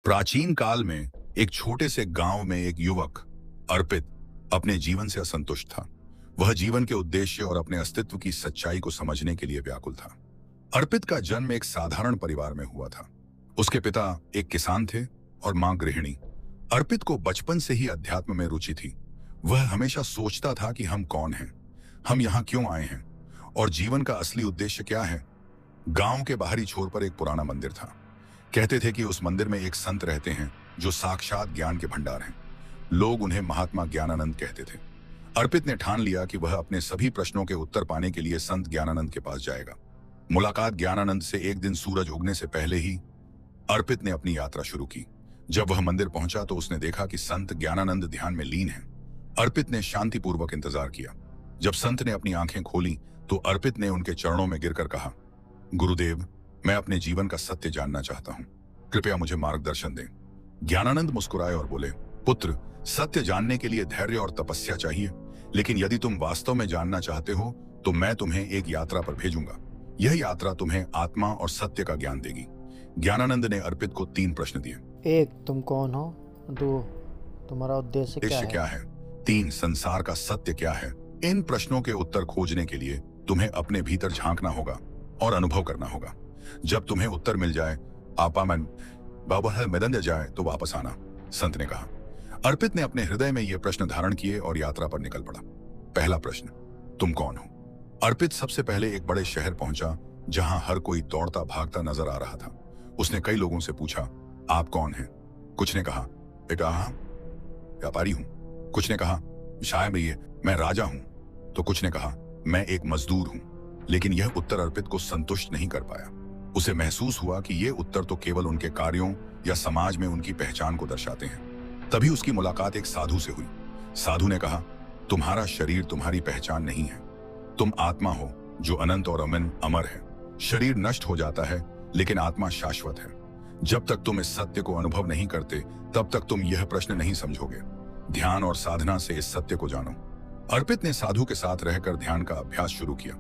प्राचीन काल में एक छोटे से गांव में एक युवक अर्पित अपने जीवन से असंतुष्ट था। वह जीवन के उद्देश्य और अपने अस्तित्व की सच्चाई को समझने के लिए व्याकुल था। अर्पित का जन्म एक साधारण परिवार में हुआ था। उसके पिता एक किसान थे और मां गृहिणी। अर्पित को बचपन से ही अध्यात्म में रुचि थी। वह हमेशा सोचता था कि हम कौन हैं, हम यहाँ क्यों आए हैं और जीवन का असली उद्देश्य क्या है। गांव के बाहरी छोर पर एक पुराना मंदिर था। कहते थे कि उस मंदिर में एक संत रहते हैं जो साक्षात ज्ञान के भंडार हैं। लोग उन्हें महात्मा ज्ञानानंद कहते थे। अर्पित ने ठान लिया कि वह अपने सभी प्रश्नों के उत्तर पाने के लिए संत ज्ञानानंद के पास जाएगा। मुलाकात ज्ञानानंद से एक दिन सूरज उगने से पहले ही अर्पित ने अपनी यात्रा शुरू की। जब वह मंदिर पहुंचा तो उसने देखा कि संत ज्ञानानंद ध्यान में लीन हैं। अर्पित ने शांतिपूर्वक इंतजार किया। जब संत ने अपनी आंखें खोली तो अर्पित ने उनके चरणों में गिरकर कहा, गुरुदेव, मैं अपने जीवन का सत्य जानना चाहता हूं, कृपया मुझे मार्गदर्शन दें। ज्ञानानंद मुस्कुराए और बोले, पुत्र, सत्य जानने के लिए धैर्य और तपस्या चाहिए, लेकिन यदि तुम वास्तव में जानना चाहते हो तो मैं तुम्हें एक यात्रा पर भेजूंगा। यह यात्रा तुम्हें आत्मा और सत्य का ज्ञान देगी। ज्ञानानंद ने अर्पित को 3 प्रश्न दिए। 1. तुम कौन हो? 2. तुम्हारा उद्देश्य क्या है? 3. संसार का सत्य क्या है? इन प्रश्नों के उत्तर खोजने के लिए तुम्हें अपने भीतर झांकना होगा और अनुभव करना होगा। जब तुम्हें उत्तर मिल जाए, आपा मन बाबा मदन जाए तो वापस आना, संत ने कहा। अर्पित ने अपने हृदय में यह प्रश्न धारण किए और यात्रा पर निकल पड़ा। पहला प्रश्न, तुम कौन हो? अर्पित सबसे पहले एक बड़े शहर पहुंचा जहां हर कोई दौड़ता भागता नजर आ रहा था। उसने कई लोगों से पूछा, आप कौन हैं? कुछ ने कहा, बेटा व्यापारी हूं। कुछ ने कहा, शायद मैं राजा हूं। तो कुछ ने कहा, मैं एक मजदूर हूं। लेकिन यह उत्तर अर्पित को संतुष्ट नहीं कर पाया। उसे महसूस हुआ कि ये उत्तर तो केवल उनके कार्यों या समाज में उनकी पहचान को दर्शाते हैं। तभी उसकी मुलाकात एक साधु से हुई। साधु ने कहा, तुम्हारा शरीर तुम्हारी पहचान नहीं है। तुम आत्मा हो जो अनंत और अमर है। शरीर नष्ट हो जाता है लेकिन आत्मा शाश्वत है। जब तक तुम इस सत्य को अनुभव नहीं करते तब तक तुम यह प्रश्न नहीं समझोगे। ध्यान और साधना से इस सत्य को जानो। अर्पित ने साधु के साथ रहकर ध्यान का अभ्यास शुरू किया।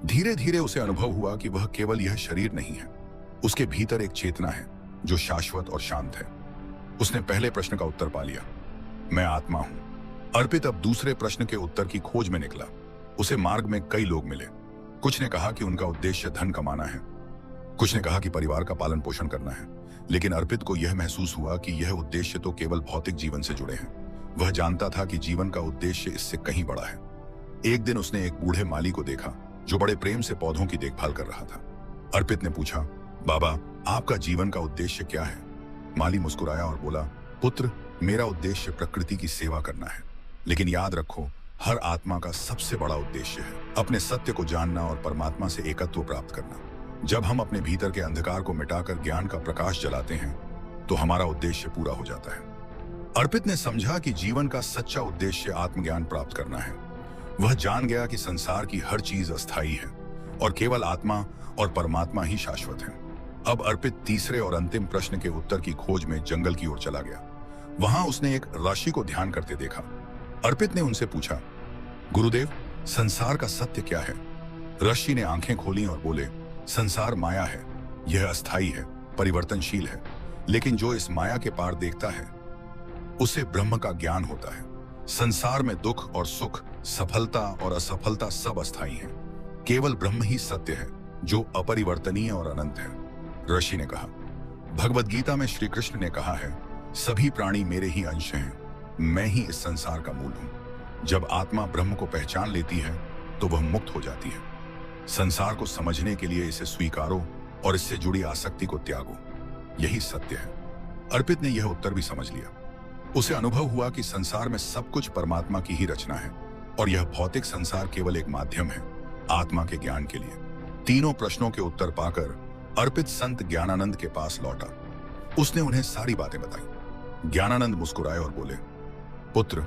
धीरे धीरे उसे अनुभव हुआ कि वह केवल यह शरीर नहीं है, उसके भीतर एक चेतना है जो शाश्वत और शांत है। उसने पहले प्रश्न का उत्तर पा लिया, मैं आत्मा हूं। अर्पित अब दूसरे प्रश्न के उत्तर की खोज में निकला। उसे मार्ग में कई लोग मिले। कुछ ने कहा कि उनका उद्देश्य धन कमाना है, कुछ ने कहा कि परिवार का पालन पोषण करना है। लेकिन अर्पित को यह महसूस हुआ कि यह उद्देश्य तो केवल भौतिक जीवन से जुड़े हैं। वह जानता था कि जीवन का उद्देश्य इससे कहीं बड़ा है। एक दिन उसने एक बूढ़े माली को देखा जो बड़े प्रेम से पौधों की देखभाल कर रहा था। अर्पित ने पूछा, बाबा, आपका जीवन का उद्देश्य क्या है? माली मुस्कुराया और बोला, पुत्र, मेरा उद्देश्य प्रकृति की सेवा करना है। लेकिन याद रखो, हर आत्मा का सबसे बड़ा उद्देश्य है अपने सत्य को जानना और परमात्मा से एकत्व प्राप्त करना। जब हम अपने भीतर के अंधकार को मिटाकर ज्ञान का प्रकाश जलाते हैं तो हमारा उद्देश्य पूरा हो जाता है। अर्पित ने समझा कि जीवन का सच्चा उद्देश्य आत्मज्ञान प्राप्त करना है। वह जान गया कि संसार की हर चीज अस्थायी है और केवल आत्मा और परमात्मा ही शाश्वत है। अब अर्पित तीसरे और अंतिम प्रश्न के उत्तर की खोज में जंगल की ओर चला गया। वहां उसने एक ऋषि को ध्यान करते देखा। अर्पित ने उनसे पूछा, गुरुदेव, संसार का सत्य क्या है? ऋषि ने आंखें खोली और बोले, संसार माया है। यह अस्थायी है, परिवर्तनशील है, लेकिन जो इस माया के पार देखता है उसे ब्रह्म का ज्ञान होता है। संसार में दुख और सुख, सफलता और असफलता सब अस्थायी हैं। केवल ब्रह्म ही सत्य है जो अपरिवर्तनीय और अनंत है। ऋषि ने कहा, भगवद गीता में श्री कृष्ण ने कहा है, सभी प्राणी मेरे ही अंश हैं, मैं ही इस संसार का मूल हूं। जब आत्मा ब्रह्म को पहचान लेती है तो वह मुक्त हो जाती है। संसार को समझने के लिए इसे स्वीकारो और इससे जुड़ी आसक्ति को त्यागो। यही सत्य है। अर्पित ने यह उत्तर भी समझ लिया। उसे अनुभव हुआ कि संसार में सब कुछ परमात्मा की ही रचना है और यह भौतिक संसार केवल एक माध्यम है आत्मा के ज्ञान के लिए। तीनों प्रश्नों के उत्तर पाकर अर्पित संत ज्ञानानंद के पास लौटा। उसने उन्हें सारी बातें बताई। ज्ञानानंद मुस्कुराए और बोले, पुत्र,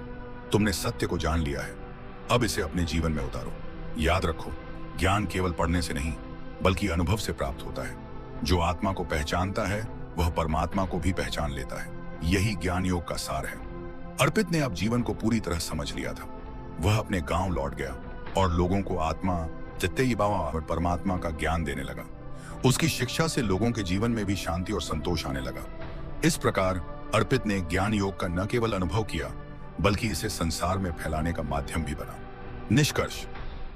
तुमने सत्य को जान लिया है, अब इसे अपने जीवन में उतारो। याद रखो, ज्ञान केवल पढ़ने से नहीं बल्कि अनुभव से प्राप्त होता है। जो आत्मा को पहचानता है वह परमात्मा को भी पहचान लेता है। यही ज्ञान योग का सार है। अर्पित ने अब जीवन को पूरी तरह समझ लिया था। वह अपने गांव लौट गया और लोगों को आत्मा, चित्ते और परमात्मा का ज्ञान देने लगा। उसकी शिक्षा से लोगों के जीवन में भी शांति और संतोष आने लगा। इस प्रकार अर्पित ने ज्ञान योग का न केवल अनुभव किया बल्कि इसे संसार में फैलाने का माध्यम भी बना। निष्कर्ष,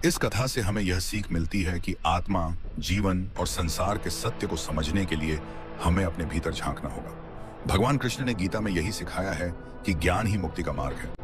इस कथा से हमें यह सीख मिलती है कि आत्मा, जीवन और संसार के सत्य को समझने के लिए हमें अपने भीतर झांकना होगा। भगवान कृष्ण ने गीता में यही सिखाया है कि ज्ञान ही मुक्ति का मार्ग है।